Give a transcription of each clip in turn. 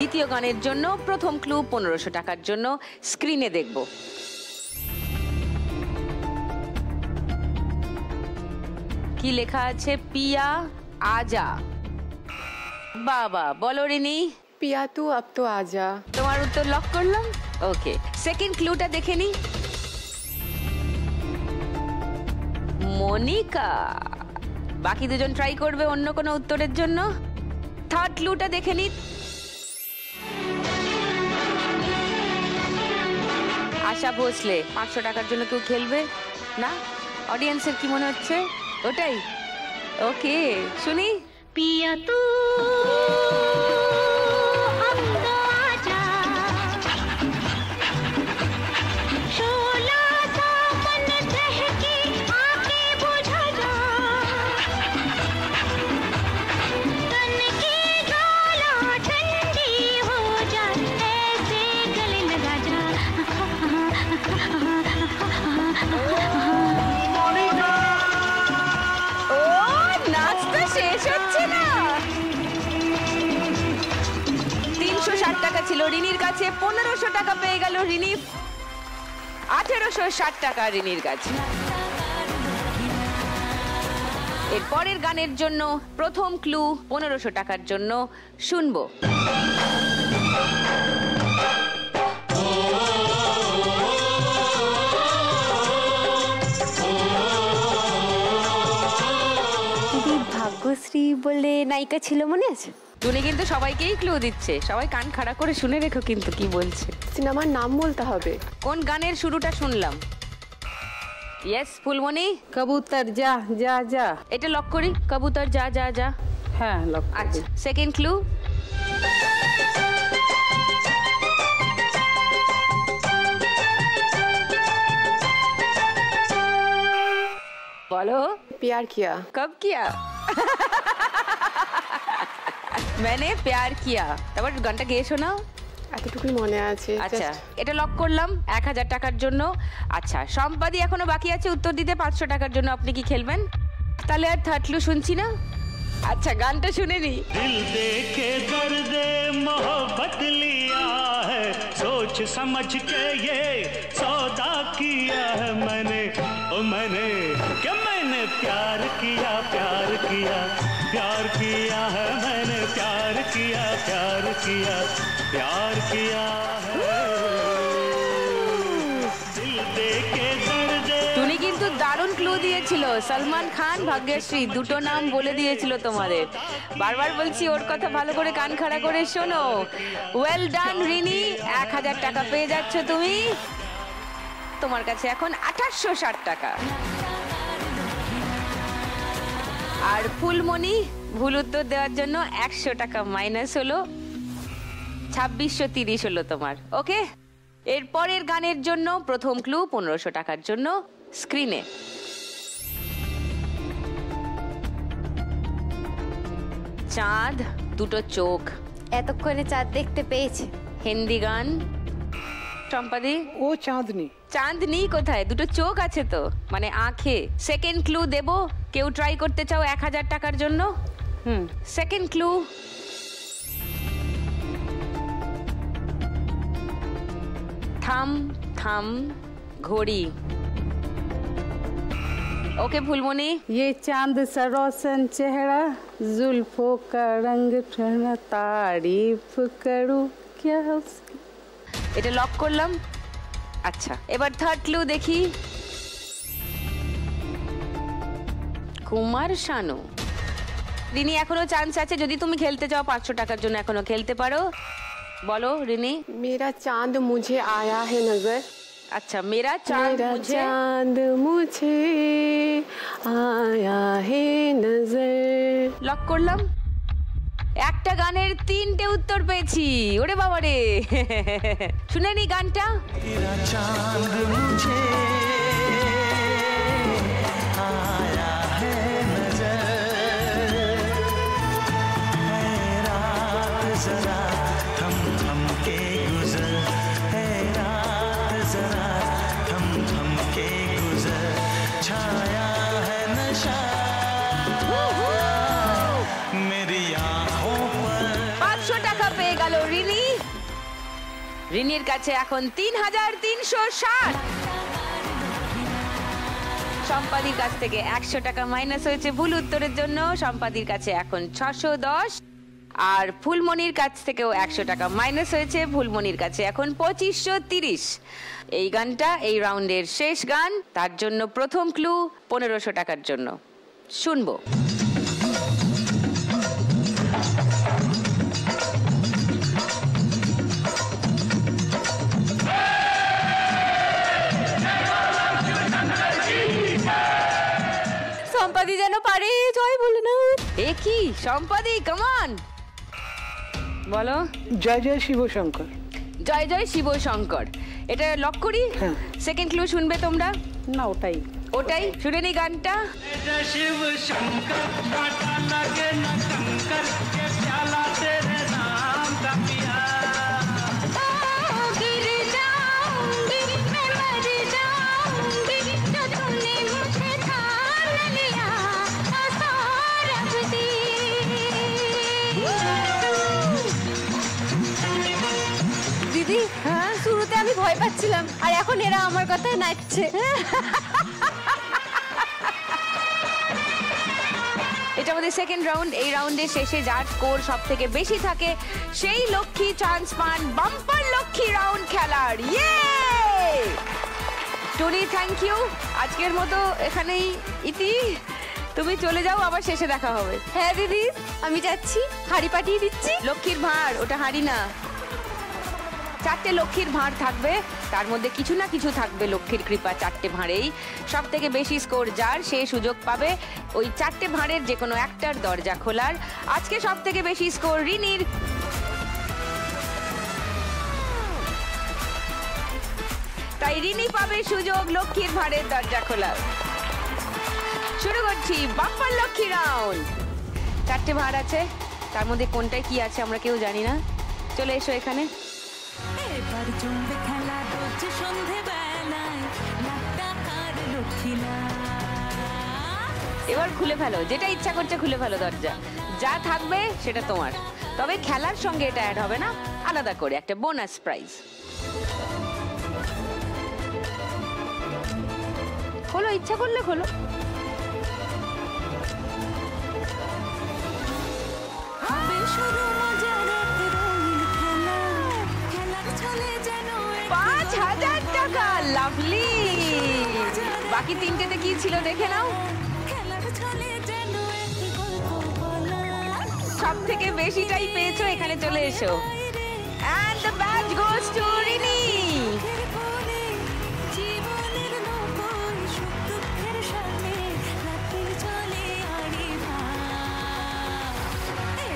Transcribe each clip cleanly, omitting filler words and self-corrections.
দ্বিতীয় গানের জন্য প্রথম ক্লু 1500 টাকার জন্য স্ক্রিনে দেখব। কি লেখা আছে? পিয়া আজা। বাবা, বলো রিনি। পিয়া তু আব তো আজা। তোমার উত্তর লক করলাম। ওকে, সেকেন্ড ক্লুটা দেখে নি। মনিকা। বাকি দুজন ট্রাই করবে অন্য কোনো উত্তরের জন্য। থার্ড ক্লুটা দেখে নি। আশা ভোসলে। 500 টাকার জন্য কেউ খেলবে না? অডিয়েন্সের কি মনে হচ্ছে? ওটাই। ওকে, শুনি। পিয়া তু अब तो आजा, शोला सा मन बहके आके बुझा जा, तन की ज्वाला ठंडी हो जाए, ऐसे गले लगा जा। ও, নাচটা শেষ হচ্ছে না। 360 টাকা ছিল রিনির কাছে, 1500 টাকা পেয়ে গেল রিনি। 1860 টাকা রিনির কাছে। এর পরের গানের জন্য প্রথম ক্লু 1500 টাকার জন্য শুনবো। ভাগ্যশ্রী বলে নায়িকা ছিল, মনে আছে? টুনি কিন্তু সবাইকেই ক্লু দিচ্ছে, সবাই কান খাড়া করে শুনে রেখো কিন্তু কি বলছে। সিনেমার নাম বলতে হবে। কোন গানের শুরুটা শুনলাম? ইয়েস ফুলমণি। কবুতর যা যা যা। এটা লক করি, কবুতর যা যা যা। হ্যাঁ, লক। আচ্ছা, সেকেন্ড ক্লু। বলো। प्यार किया। कब किया? मैंने प्यार किया। তারপর গানটা গেয়ে শোনাও। এতটুকুই মনে আছে। আচ্ছা, এটা লক করলাম 1000 টাকার জন্য। আচ্ছা, সম্পাদি এখনো বাকি আছে উত্তর দিতে 500 টাকার জন্য। আপনি কি খেলবেন? তাহলে আর থার্ড ক্লু শুনছি না। আচ্ছা, গানটা শুনে নি। दिल दे के दर्द मोहब्बत लिया है, सोच समझ के ये सौदा किया है मैंने, ओ मैंने क्या मैंने प्यार किया प्यार किया प्यार किया है मैंने, प्यार किया प्यार किया प्यार किया है, दिल दे के दर्द। টুনি কিন্তু দারুণ ক্লু দিয়েছিল। সলমান খান, ভাগ্যশ্রী দুটো নাম বলে দিয়েছিল তোমাদের। বারবার বলছি ওর কথা ভালো করে কান খাড়া করে শোনো। ওয়েল ডান রিনি, 1000 টাকা পেয়ে যাচ্ছ তুমি। তোমার কাছে এখন 2860 টাকা। আর ফুলমণি ভুল উত্তর দেওয়ার জন্য 100 টাকা মাইনাস হলো। 2630 হলো তোমার। ওকে, এর পরের গানের জন্য প্রথম ক্লু 1500 টাকার জন্য স্ক্রিনে। চাঁদ দুটো চোখ। এতক্ষণে চাঁদ দেখতে পেয়েছে। হিন্দি গান। সম্পাদি। ও চাঁদনি। চাঁদনি কোথায়? দুটো চোখ আছে তো, মানে আঁখে। সেকেন্ড ক্লু দেবো, কেউ ট্রাই করতে চাও 1000 টাকার জন্য? Second clue. থাম থাম ঘড়ি। ओके फुलमणि। ये चांद सा रोशन चेहरा, जुल्फों का रंग ठहरा, तारीफ करूं क्या उसकी। এটা লক করলাম। আচ্ছা, এবার থার্ড ক্লু দেখি। কুমার শানু। রিনি এখনো চান্স আছে, যদি তুমি খেলতে চাও 500 টাকার জন্য এখনো খেলতে পারো। বলো রিনি। मेरा चांद मुझे आया है नजर। আচ্ছা, মেরা চাঁদ मेरा মুঝে। चांद मुझे आया है नजर। লক করলাম। একটা গানের 3টে উত্তর পেয়েছি। ওরে বাবা রে। শুনে নি গানটা। तेरा चांद मुझे आया है नजर, है रात जरा थम थम के गुजर, है रात जरा थम थम के गुजर, छाया है नशा मेरी आँखों पर। 500 টাকা পেয়ে গেল রিনি। রিনির কাছে এখন 3,360। সম্পাদির কাছ থেকে 100 টাকা মাইনাস হয়েছে ভুল উত্তরের জন্য। সম্পাদির কাছে এখন 610। আর ফুলমণির কাছ থেকেও 100 টাকা মাইনাস হয়েছে, ফুলমণির কাছে এখন 2530। এই গানটা এই রাউন্ডের শেষ গান, তার জন্য প্রথম ক্লু 1500 টাকার জন্য। শুনবো। সম্পাদি যেন পারে, জয় বলে না। এ কি সম্পাদি, কামান বলো। জয় জয় শিব শঙ্কর। জয় জয় শিব শঙ্কর, এটা লক করি। সেকেন্ড ক্লু শুনবে তোমরা? না, ওটাই ওটাই শুনে নি গানটা। जय शिव शंकर कांटा लगे न कंकर के प्याला तेरे नाम का पिया गिर जाऊंगी मैं मर जाऊंगी जो तूने मुझे थाम लिया सौरभ दी। দিদি, শুরুতে আমি ভয় পাচ্ছিলাম, আর এখন এরা আমার কথায় নাচছে। এটা আমাদের সেকেন্ড রাউন্ড। এই রাউন্ডের শেষে যার স্কোর সব থেকে বেশি থাকে সেই লক্ষ্মী চান্স পান বাম্পার লক্ষ্মী রাউন্ড খেলার। ইয়ে টনি, থ্যাংক ইউ। আজকের মতো এখানেই ইতি, তুমি চলে যাও, আবার শেষে দেখা হবে। হ্যাঁ দিদি, আমি যাচ্ছি, হাড়ি পাঠিয়ে দিচ্ছি। লক্ষ্মীর ভাঁড়, ওটা হাঁড়ি না। 4টে লক্ষ্মীর ভাঁড় থাকবে, তার মধ্যে কিছু না কিছু থাকবে লক্ষ্মীর কৃপা 4টে ভাঁড়েই। সব থেকে বেশি স্কোর যার, সে সুযোগ পাবে ওই 4টে ভাঁড়ের যে কোনো একটার দরজা খোলার। আজকে সব থেকে বেশি স্কোর রিনির, তাই রিনি পাবে সুযোগ লক্ষ্মীর ভাঁড়ের দরজা খোলার। শুরু করছি বাম্পার লক্ষ্মী রাউন্ড। 4টে ভাঁড় আছে, তার মধ্যে কোনটায় কি আছে আমরা কেউ জানি না। চলে এসো এখানে। এবার জমবে খেলা রোজ সন্ধেবেলায় লাখ টাকার লক্ষ্মীলা। এবার খুলে ফেলো, যেটা ইচ্ছা করছে খুলে ফেলো দরজা। যা থাকবে সেটা তোমার, তবে খেলার সঙ্গে এটা অ্যাড হবে না, আলাদা করে একটা বোনাস প্রাইজ। খোলো, ইচ্ছা করলে খোলো। হবে শুরু মজার এক রঙিন খেলা, খেলার ছলে যেন 5,000 টাকা, লাভলি। বাকি 3টেতে কি ছিল দেখে নাও। খেলার ছলে যেন এক গল্প বলা। সব থেকে বেশিটাই পেয়েছো, এখানে চলে এসো। And the badge goes to Rini. ফের বলে জীবনের নৌকোয় সুখ দুঃখের সাথে রাত্রি চলে আড়ি ভাব।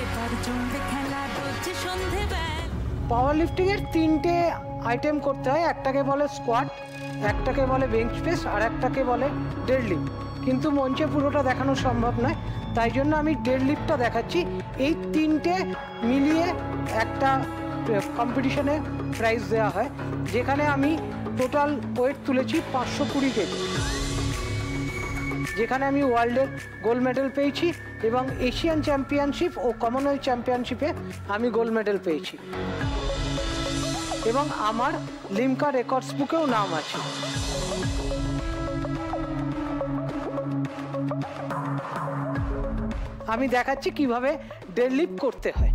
এবার জমবে খেলা রোজ সন্ধেবেলা। পাওয়ার লিফটিং এর 3টে আইটেম করতে হয়, একটাকে বলে স্কোয়াট, একটাকে বলে বেঞ্চ প্রেস, আর একটাকে বলে ডেডলিফট। কিন্তু মঞ্চে পুরোটা দেখানো সম্ভব নয়, তাই জন্য আমি ডেডলিফটটা দেখাচ্ছি। এই 3টে মিলিয়ে একটা কম্পিটিশনে প্রাইজ দেওয়া হয়, যেখানে আমি টোটাল ওয়েট তুলেছি 520 কেজি, যেখানে আমি ওয়ার্ল্ডের গোল্ড মেডেল পেয়েছি এবং এশিয়ান চ্যাম্পিয়নশিপ ও কমনওয়েলথ চ্যাম্পিয়নশিপে আমি গোল্ড মেডেল পেয়েছি এবং আমার লিমকা রেকর্ডস বুকেও নাম আছে। আমি দেখাচ্ছি কিভাবে ডেডলিফট করতে হয়।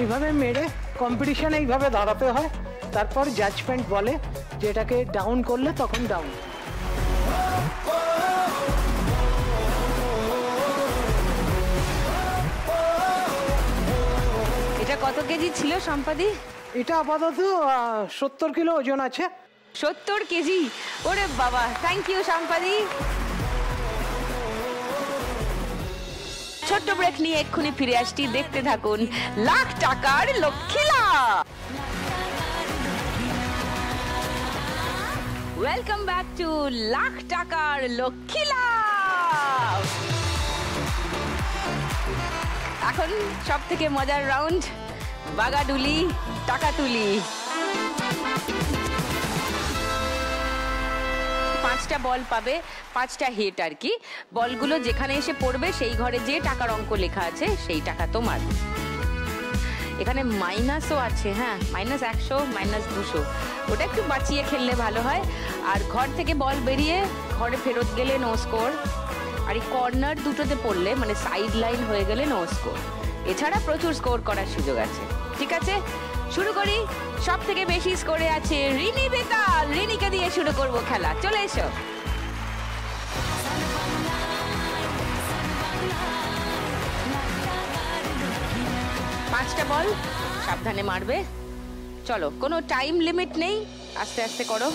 এইভাবে মেরে কম্পিটিশনে এইভাবে দাঁড়াতে হয়, তারপর জাজমেন্ট বলে যেটাকে ডাউন করলে তখন ডাউন। এটা কত কেজি ছিল সম্পাদি? এটা আপাতত 70 কিলো ওজন আছে। 70 কেজি, ওরে বাবা। থ্যাংক ইউ সম্পাদি। ছোট্ট ব্রেক নিয়ে এক্ষুনি ফিরে আসছি, দেখতে থাকুন লাখ টাকার লক্ষ্মীলা। ওয়েলকাম ব্যাক টু লাখ টাকার লক্ষ্মীলা। এখন সব থেকে মজার রাউন্ড, বাগাডুলি টাকা তুলি। 5টা বল পাবে, 5টা হিট আর কি। বলগুলো যেখানে এসে পড়বে সেই ঘরে যে টাকার অঙ্ক লেখা আছে সেই টাকা তোমার। এখানে মাইনাসও আছে, হ্যাঁ, -100 -200, ওটা একটু বাঁচিয়ে খেললে ভালো হয়। আর ঘর থেকে বল বেরিয়ে ঘরে ফেরত গেলে নো স্কোর, আর এই কর্নার দুটোতে পড়লে মানে সাইড লাইন হয়ে গেলে নো স্কোর। এছাড়া প্রচুর স্কোর করার সুযোগ আছে। ঠিক আছে, শুরু করি। সব থেকে বেশি স্কোরে আছে রিনি বেতাল। রিনিকে দিয়ে শুরু করব খেলা, চলে এসো। পাঁচটা বল সাবধানে মারবে। চলো, কোনো টাইম লিমিট নেই, আস্তে আস্তে করো।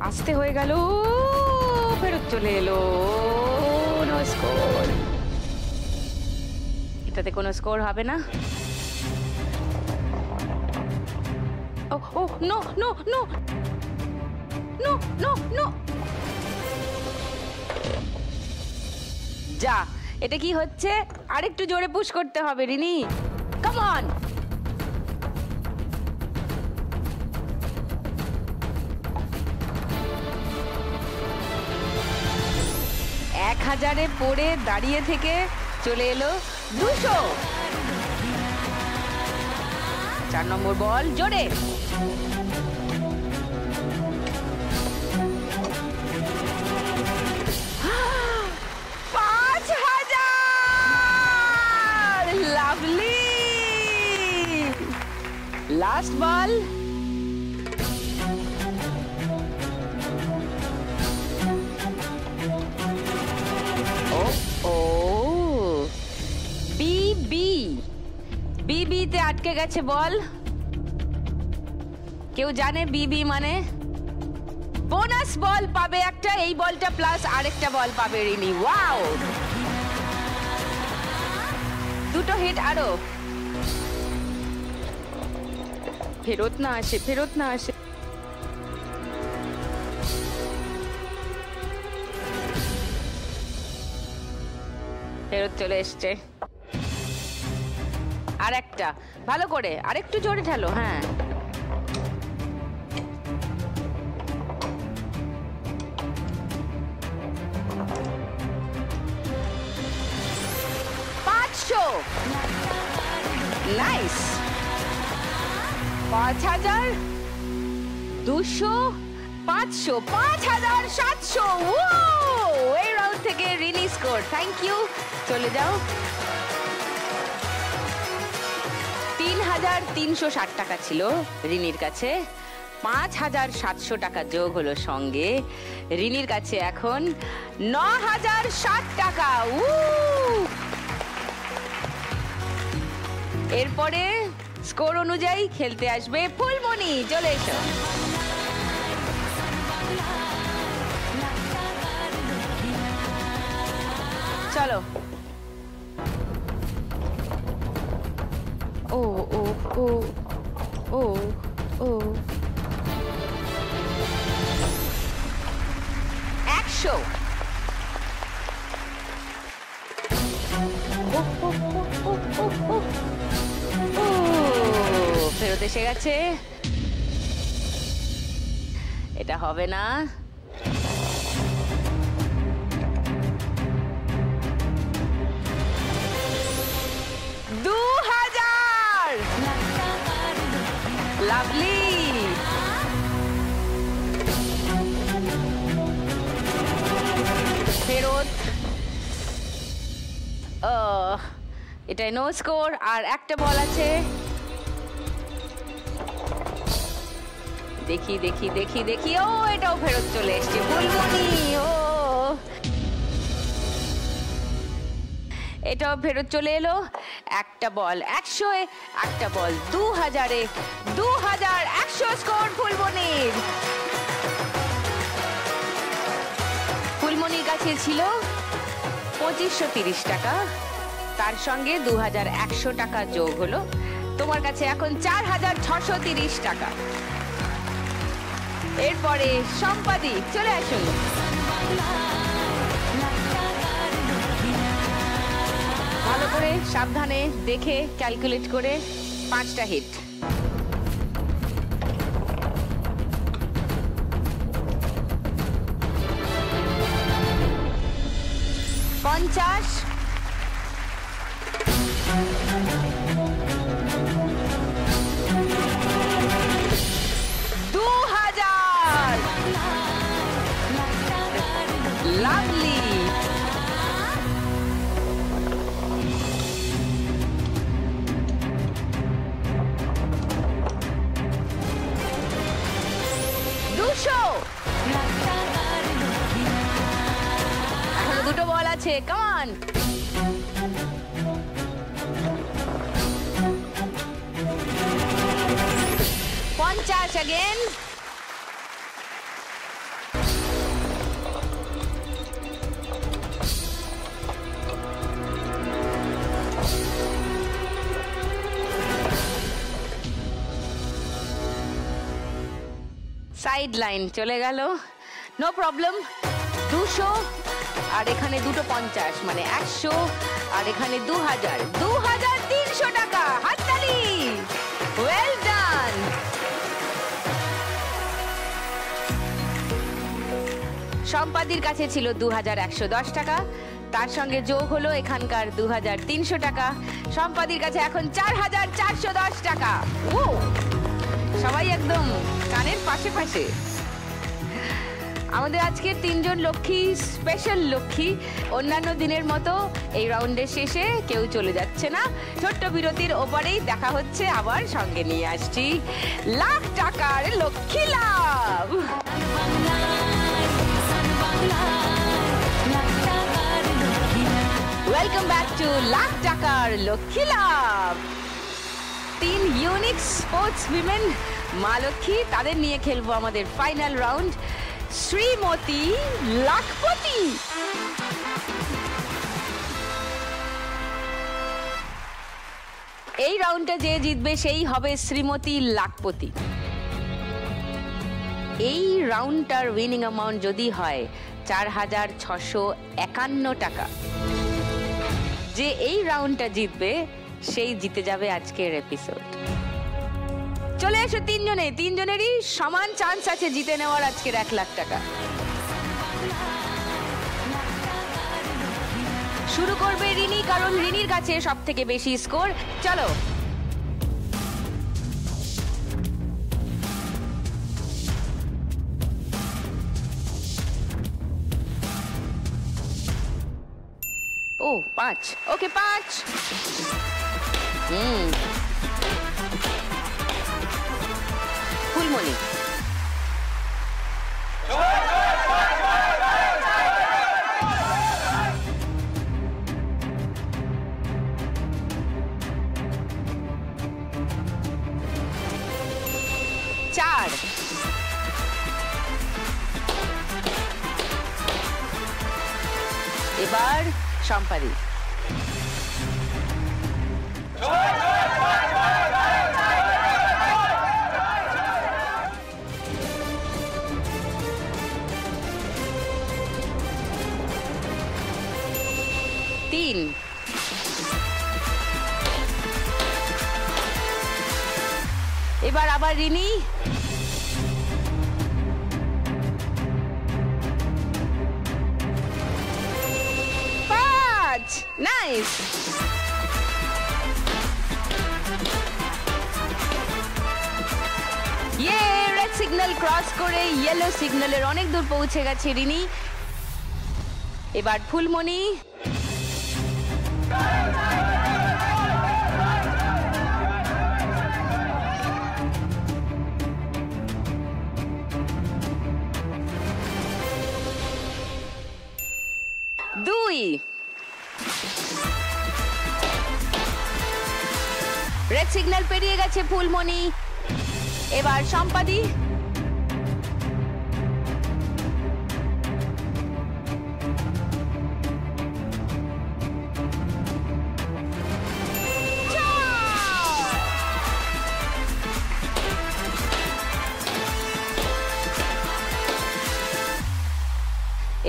আস্তে হয়ে গেল, ফেরত চলে এলো, নো স্কোর। এটাতে কোনো স্কোর হবে না। ও ও no no no no no no, যা, এটা কি হচ্ছে? আরেকটু জোরে পুশ করতে হবে রিনি, কাম অন। 1000-এ পড়ে দাঁড়িয়ে থেকে চলে এলো 200। 4 নম্বর বল, জোরে। লাভলি, লাস্ট বল। বিবিতে আটকে গেছে বল। কেউ জানে বিবি মানে? বোনাস বল পাবে একটা, এই বলটা প্লাস আরেকটা বল পাবে রিনি। ওয়াও, দুটো হিট আরো। ফেরত না আসে, ফেরত না আসে। ফেরত চলে এসছে। আর একটা, ভালো করে আরেকটু জোরে ঠেলো। হ্যাঁ, নাইস। 5000, 200, 500, 5700। এই রাউন্ড থেকে রিনি স্কোর। থ্যাংক ইউ, চলে যাও। 3360 টাকা ছিল রিনির কাছে, 5700 টাকা যোগ হলো সঙ্গে। রিনির কাছে এখন 9060 টাকা। এরপরে স্কোর অনুযায়ী খেলতে আসবে ফুলমণি, চলে এসো। চলো। ও ও ও ও ও 100। ফেরত এসে গেছে, এটা হবে না। 2000, লাভলি। ফেরত, এটাই নো স্কোর। আর একটা বল আছে, দেখি দেখি দেখি দেখি। ও, এটাও ফেরত চলে এসছে ফুলমণি। ও, এটাও ফেরত চলে এলো। একটা বল 100-এ, একটা বল 2000-এ। 2100 স্কোর ফুলমণির। ফুলমণির কাছে ছিল 2530 টাকা, তার সঙ্গে 2100 টাকা যোগ হলো। তোমার কাছে এখন 4630 টাকা। এরপরে সম্পাদি, চলে আসুন। সাবধানে দেখে ক্যালকুলেট করে 5টা হিট। পঞ্চাশ, 2000, লাভলি। এখনো দুটো বল আছে, কামান। 50 again, 'সাইড লাইন চলে গেল, নো প্রবলেম। 200 আর এখানে দুটো 50, মানে 100, আর এখানে 2000, 2300 টাকা। হাততালি, ওয়েল ডান। সম্পাদির কাছে ছিল 2110 টাকা, তার সঙ্গে যোগ হলো এখানকার 2300 টাকা। সম্পাদির কাছে এখন 4410 টাকা। ও, সবাই একদম কানের পাশে পাশে। আমাদের আজকে 3 জন লক্ষ্মী, স্পেশাল লক্ষ্মী। অন্যান্য দিনের মতো এই রাউন্ডের শেষে কেউ চলে যাচ্ছে না, ছোট্ট বিরতির ওপরেই দেখা হচ্ছে। আবার সঙ্গে নিয়ে আসছি লাখ টাকার লক্ষ্মী লাভ। ওয়েলকাম ব্যাক টু লাখ টাকার লক্ষ্মী লাভ। 3 ইউনিক স্পোর্টস উইমেন মা লক্ষ্মী, তাদের নিয়ে খেলবো আমাদের ফাইনাল রাউন্ড, শ্রীমতী লাখপতি। এই রাউন্ডটা যে জিতবে সেই হবে শ্রীমতী লাখপতি। এই রাউন্ডটার উইনিং অ্যামাউন্ট যদি হয় 4651 টাকা, যে এই রাউন্ডটা জিতবে সেই জিতে যাবে আজকের এপিসোড। চলে এসো 3 জনে, 3 জনেরই সমান চান্স আছে জিতে নেওয়ার আজকের 1 লাখ টাকা। শুরু করবে রিনি, কারণ রিনির কাছে সব থেকে বেশি স্কোর। চলো, ও 5, ওকে 5। ফুলমণি, চার, এবার সম্পাদি, 3, এবার আবার Rini, 5, nice. Red signal cross করে ইয়েলো সিগন্যালের অনেক দূর পৌঁছে গেছে রিনি। এবার ফুলমণি, দুই, রেড সিগন্যাল পেরিয়ে গেছে ফুলমণি। এবার সম্পাদি,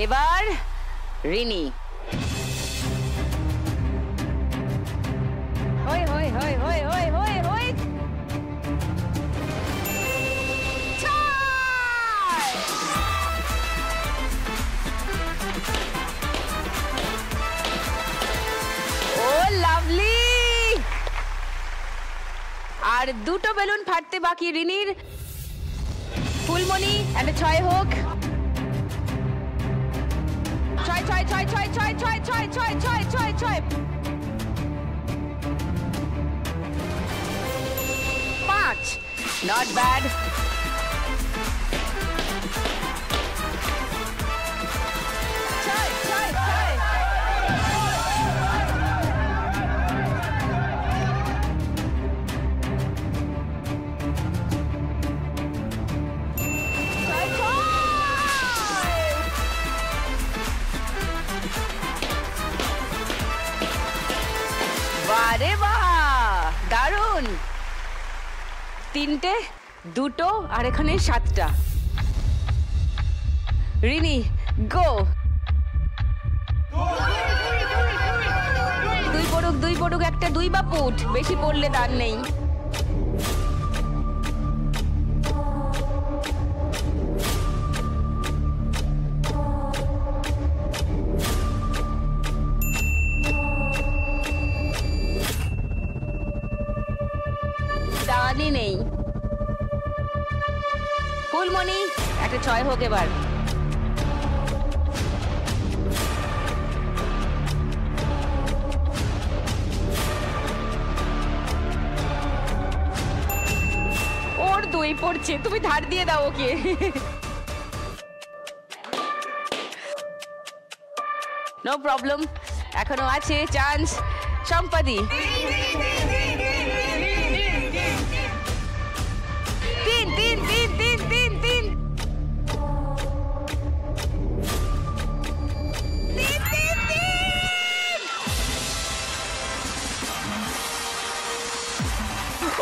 এবার রিনি, হই হই হই হই হই ও লাভলি। আর দুটো বেলুন ফাটতে বাকি রিনির। ফুলমণি একটা 6 হোক। 6 6 6 6 6 6 6 6 6 6 6 5 not bad। বারে বাহ, দারুণ। 3টে, 2টো আর এখানে 7টা। রিনি গো। 2 পড়ুক একটা 2 বা পুট, বেশি পড়লে দান নেই। দানই নেই। ফুলমণি একটা 6 হোক এবার। ওর 2 পড়ছে, তুমি ধার দিয়ে দাও ওকে। নো প্রবলেম, এখনো আছে chance. সম্পাদি 3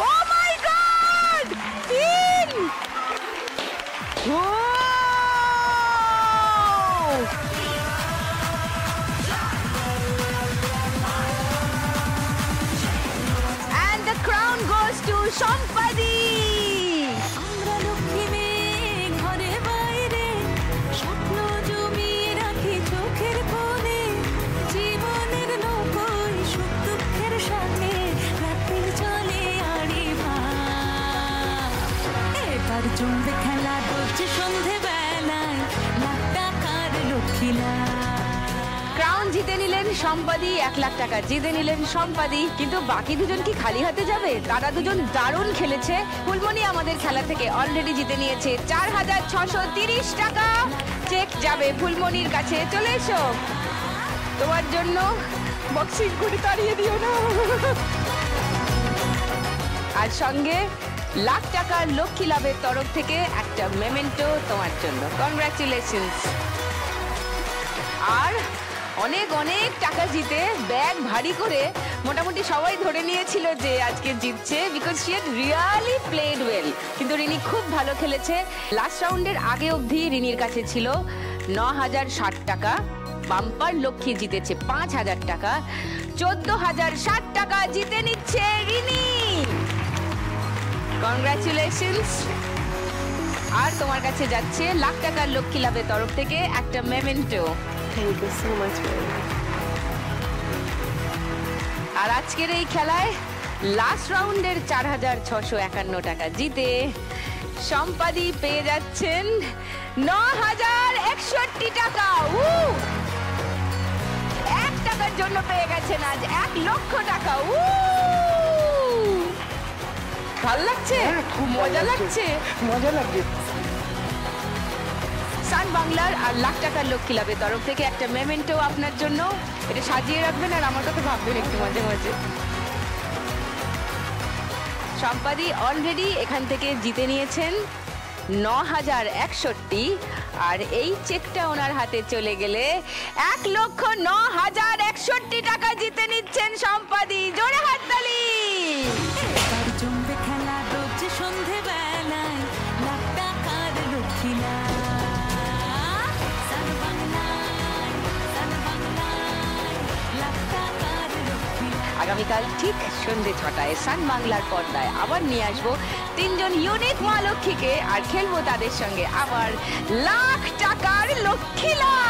Oh my God! 3! Whoa! And the crown goes to Shampadi! আমরা লক্ষ্মী মেয়ে ঘরে বাইরে স্বপ্ন জমিয়ে রাখি চোখের কোণে জীবনের নৌকোয় সুখ দুঃখের সাথে রাত্রি চলে আড়ি ভাব এবার জমবে খেলা রোজ সন্ধে বেলায় লাখ টাকার লক্ষ্মী লাভ। ক্রাউন জিতে নিলেন সম্পাদি, 1 লাখ টাকা জিতে নিলেন সম্পাদি। কিন্তু বাকি দুজন কি খালি হাতে যাবে? তারা দুজন দারুণ খেলেছে। ফুলমণি আমাদের খেলা থেকে অলরেডি জিতে নিয়েছে 4630 টাকা। চেক যাবে ফুলমণির কাছে। চলে এসো, তোমার জন্য বক্সিং করে তাড়িয়ে দিও না। আর সঙ্গে লাখ টাকার লক্ষ্মী লাভের তরফ থেকে একটা মেমেন্টো তোমার জন্য। কংগ্রাচুলেশনস। আর অনেক অনেক টাকা জিতে ব্যাগ ভারী করে মোটামুটি সবাই ধরে নিয়েছিল যে আজকে জিতছে, because she had really played well. কিন্তু রিনি খুব ভালো খেলেছে। লাস্ট রাউন্ডের আগে অবধি রিনির কাছে ছিল 9060 টাকা। বাম্পার লক্ষ্মী জিতেছে 5000 টাকা। 14060 টাকা জিতে নিচ্ছে রিনি। কংগ্রাচুলেশনস। আর তোমার কাছে যাচ্ছে লাখ টাকার লক্ষ্মী লাভের তরফ থেকে একটা memento. Thank you so much, ma'am. আর আজকের এই খেলায় লাস্ট রাউন্ডের 4651 টাকা জিতে সম্পাদি পেয়ে যাচ্ছেন 9061 টাকা। 1 টাকার জন্য পেয়ে গেছেন আজ 1 লক্ষ টাকা। ভাল লাগছে? খুব মজা লাগছে? মজা লাগছে। সান বাংলার আর লাখ টাকার লক্ষ্মী লাভের তরফ থেকে একটা মেমেন্টো আপনার জন্য। এটা সাজিয়ে রাখবেন আর আমার কথা ভাববেন একটু মাঝে মাঝে। সম্পাদি অলরেডি এখান থেকে জিতে নিয়েছেন 9061। আর এই চেকটা ওনার হাতে চলে গেলে 1,09,061 টাকা জিতে নিচ্ছেন সম্পাদি। জোরে হাততালি। এবার জমবে খেলা রোজ সন্ধে বেলায় লাখ টাকার লক্ষ্মী লাভ। সান বাংলায় লাখ টাকার লক্ষ্মী লাভ। আর আগামীকাল ঠিক সন্ধ্যে 6টায় সান বাংলার পর্দায় আবার নিয়ে আসবো 3 জন ইউনিক মা লক্ষ্মীকে, আর খেলবো তাদের সঙ্গে আবার লাখ টাকার লক্ষ্মী লাভ।